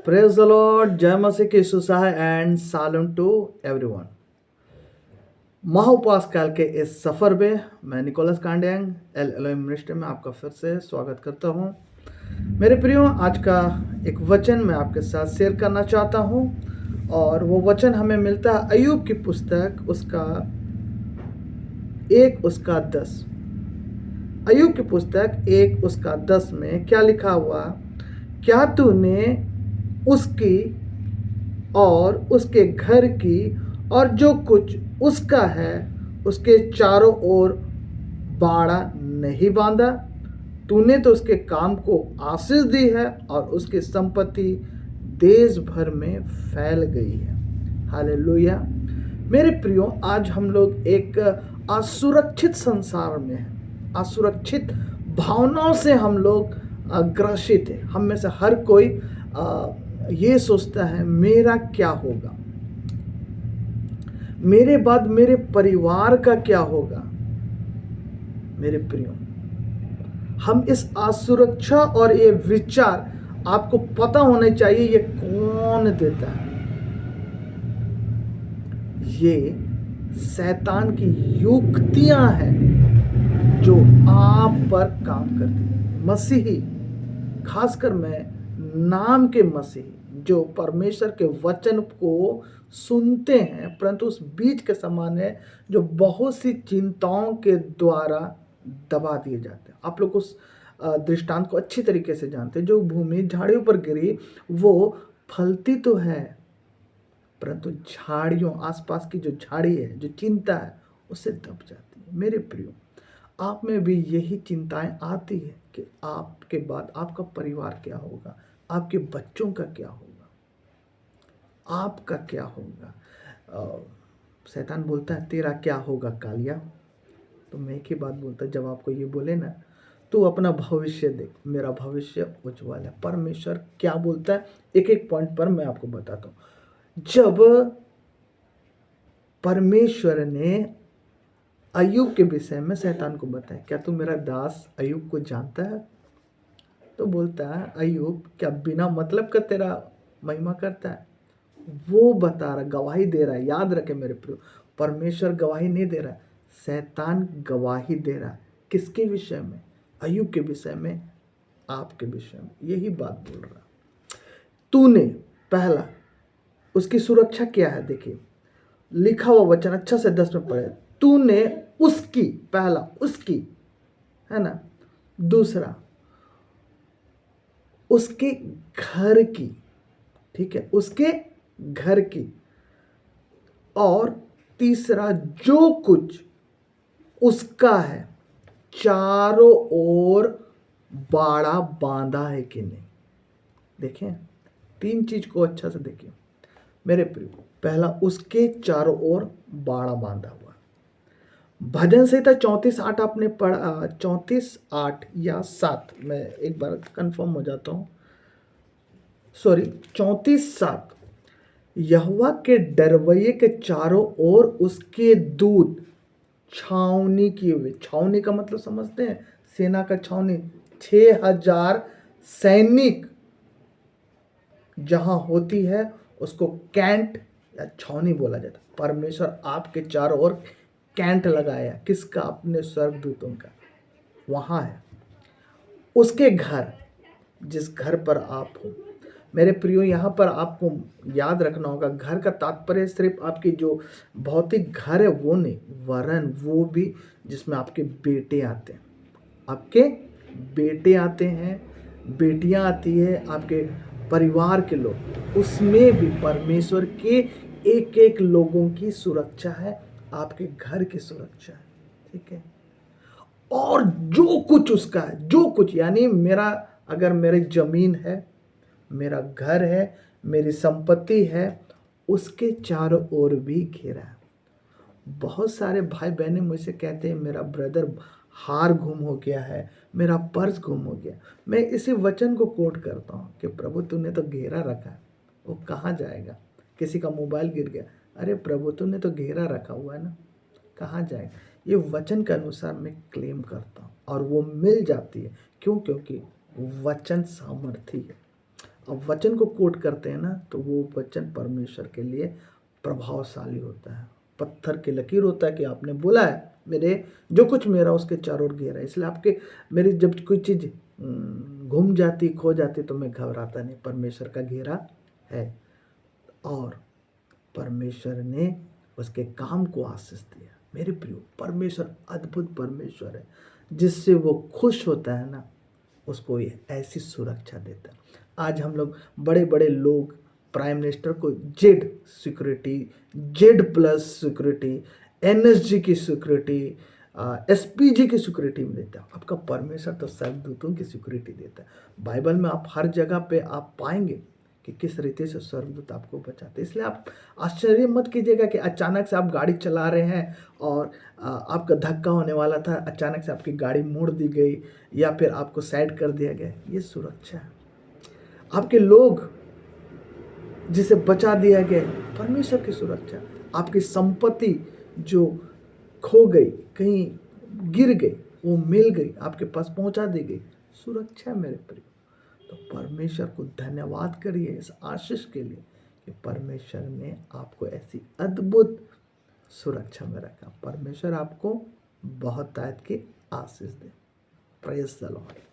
Praise the Lord, जय मसीह की सुसहाय and Salam to everyone. महाउपवास काल के इस सफ़र में मैं निकोलस कांडेंग एल एलोहिम मिनिस्ट्री में आपका फिर से स्वागत करता हूं। मेरे प्रियो, आज का एक वचन मैं आपके साथ शेयर करना चाहता हूं और वो वचन हमें मिलता है अय्यूब की पुस्तक उसका 1:10। अय्यूब की पुस्तक 1:10 में क्या लिखा हुआ? क्या तूने उसकी और उसके घर की और जो कुछ उसका है उसके चारों ओर बाड़ा नहीं बांधा? तूने तो उसके काम को आशीष दी है और उसकी संपत्ति देश भर में फैल गई है। हालेलुया। मेरे प्रियो, आज हम लोग एक असुरक्षित संसार में हैं। असुरक्षित भावनाओं से हम लोग ग्रसित है। हम में से हर कोई ये सोचता है मेरा क्या होगा, मेरे बाद मेरे परिवार का क्या होगा। मेरे प्रियो, हम इस असुरक्षा और ये विचार आपको पता होना चाहिए ये कौन देता है। ये शैतान की युक्तियां हैं जो आप पर काम करती है। मसीही, खासकर मैं नाम के मसीही जो परमेश्वर के वचन को सुनते हैं परंतु उस बीज के समान है जो बहुत सी चिंताओं के द्वारा दबा दिए जाते हैं। आप लोग उस दृष्टांत को अच्छी तरीके से जानते हैं। जो भूमि झाड़ियों पर गिरी वो फलती तो है परंतु झाड़ियों, आसपास की जो झाड़ी है, जो चिंता है, उससे दब जाती है। मेरे प्रियो, आप में भी यही चिंताएं आती है कि आपके बाद आपका परिवार क्या होगा, आपके बच्चों का क्या होगा, आपका क्या होगा। शैतान बोलता है तेरा क्या होगा कालिया। तो मैं एक ही बात बोलता, जब आपको ये बोले ना तू अपना भविष्य देख, मेरा भविष्य उज्ज्वल है। परमेश्वर क्या बोलता है, एक एक पॉइंट पर मैं आपको बताता हूँ। जब परमेश्वर ने अय्यूब के विषय में शैतान को बताया, क्या तू मेरा दास अय्यूब को जानता है? तो बोलता है अय्यूब क्या बिना मतलब का तेरा महिमा करता है? वो बता रहा, गवाही दे रहा है। याद रखे मेरे प्रियो, परमेश्वर गवाही नहीं दे रहा है, शैतान गवाही दे रहा है। किसके विषय में? अय्यूब के विषय में, आपके विषय में। यही बात बोल रहा। तूने, पहला उसकी सुरक्षा क्या है? देखिए लिखा हुआ वचन अच्छा से 10 में पढ़े। तूने उसकी, पहला उसकी, है ना। दूसरा उसके घर की, ठीक है, उसके घर की। और तीसरा जो कुछ उसका है, चारों ओर बाड़ा बांधा है कि नहीं। देखें, 3 चीज को अच्छा से देखिए मेरे प्रियो। पहला, उसके चारों ओर बाड़ा बांधा हुआ। भजन संहिता 34:8 आपने पढ़ा, 34:8 या 7, मैं एक बार कंफर्म हो जाता हूँ, सॉरी 34:7। यहोवा के डरवैये के चारों ओर उसके दूत छावनी किए हुए। छावनी का मतलब समझते हैं? सेना का छावनी। 6000 सैनिक जहां होती है उसको कैंट या छावनी बोला जाता है। परमेश्वर आपके चारों ओर कैंट लगाया। किसका? अपने स्वर्गदूतों का। वहां है उसके घर, जिस घर पर आप हो। मेरे प्रियो, यहाँ पर आपको याद रखना होगा, घर का तात्पर्य सिर्फ आपकी जो भौतिक घर है वो नहीं, वरन वो भी जिसमें आपके बेटे आते हैं, आपके बेटे आते हैं, बेटियां आती है, आपके परिवार के लोग, उसमें भी परमेश्वर के एक एक लोगों की सुरक्षा है, आपके घर की सुरक्षा है, ठीक है। और जो कुछ उसका है, जो कुछ, यानी मेरा, अगर मेरी जमीन है, मेरा घर है, मेरी संपत्ति है, उसके चारों ओर भी घेरा है। बहुत सारे भाई बहनें मुझसे कहते हैं मेरा ब्रदर हार गुम हो गया है, मेरा पर्स गुम हो गया। मैं इसी वचन को कोट करता हूँ कि प्रभु तूने तो घेरा रखा है, वो कहाँ जाएगा? किसी का मोबाइल गिर गया, अरे प्रभु तूने तो घेरा रखा हुआ है ना, कहाँ जाएगा? ये वचन के अनुसार मैं क्लेम करता हूँ और वो मिल जाती है। क्यों? क्योंकि वचन सामर्थी है। अब वचन को कोट करते हैं ना, तो वो वचन परमेश्वर के लिए प्रभावशाली होता है। पत्थर की लकीर होता है कि आपने बोला है मेरे जो कुछ मेरा उसके चारों ओर घेरा है, इसलिए आपके मेरी जब कोई चीज़ घूम जाती खो जाती तो मैं घबराता नहीं, परमेश्वर का घेरा है। और परमेश्वर ने उसके काम को आशीष दिया। मेरे प्रियो, परमेश्वर अद्भुत परमेश्वर है, जिससे वो खुश होता है ना, उसको ये ऐसी सुरक्षा देता है। आज हम लोग बड़े बड़े लोग प्राइम मिनिस्टर को Z security, Z plus security, NSG की सिक्योरिटी, एसपीजी की सिक्योरिटी में देता है। आपका परमेश्वर तो स्वर्गदूतों की सिक्योरिटी देता है। बाइबल में आप हर जगह पे आप पाएंगे कि किस रीति से स्वर्गदूत आपको बचाते हैं। इसलिए आप आश्चर्य मत कीजिएगा कि अचानक से आप गाड़ी चला रहे हैं और आपका धक्का होने वाला था, अचानक से आपकी गाड़ी मोड़ दी गई या फिर आपको साइड कर दिया गया। ये सुरक्षा है। आपके लोग जिसे बचा दिया गया, परमेश्वर की सुरक्षा। आपकी संपत्ति जो खो गई, कहीं गिर गई, वो मिल गई, आपके पास पहुंचा दी गई, सुरक्षा मेरे प्रिय। तो परमेश्वर को धन्यवाद करिए इस आशीष के लिए कि परमेश्वर ने आपको ऐसी अद्भुत सुरक्षा में रखा। परमेश्वर आपको बहुत तायत की आशीष दे। Praise the Lord.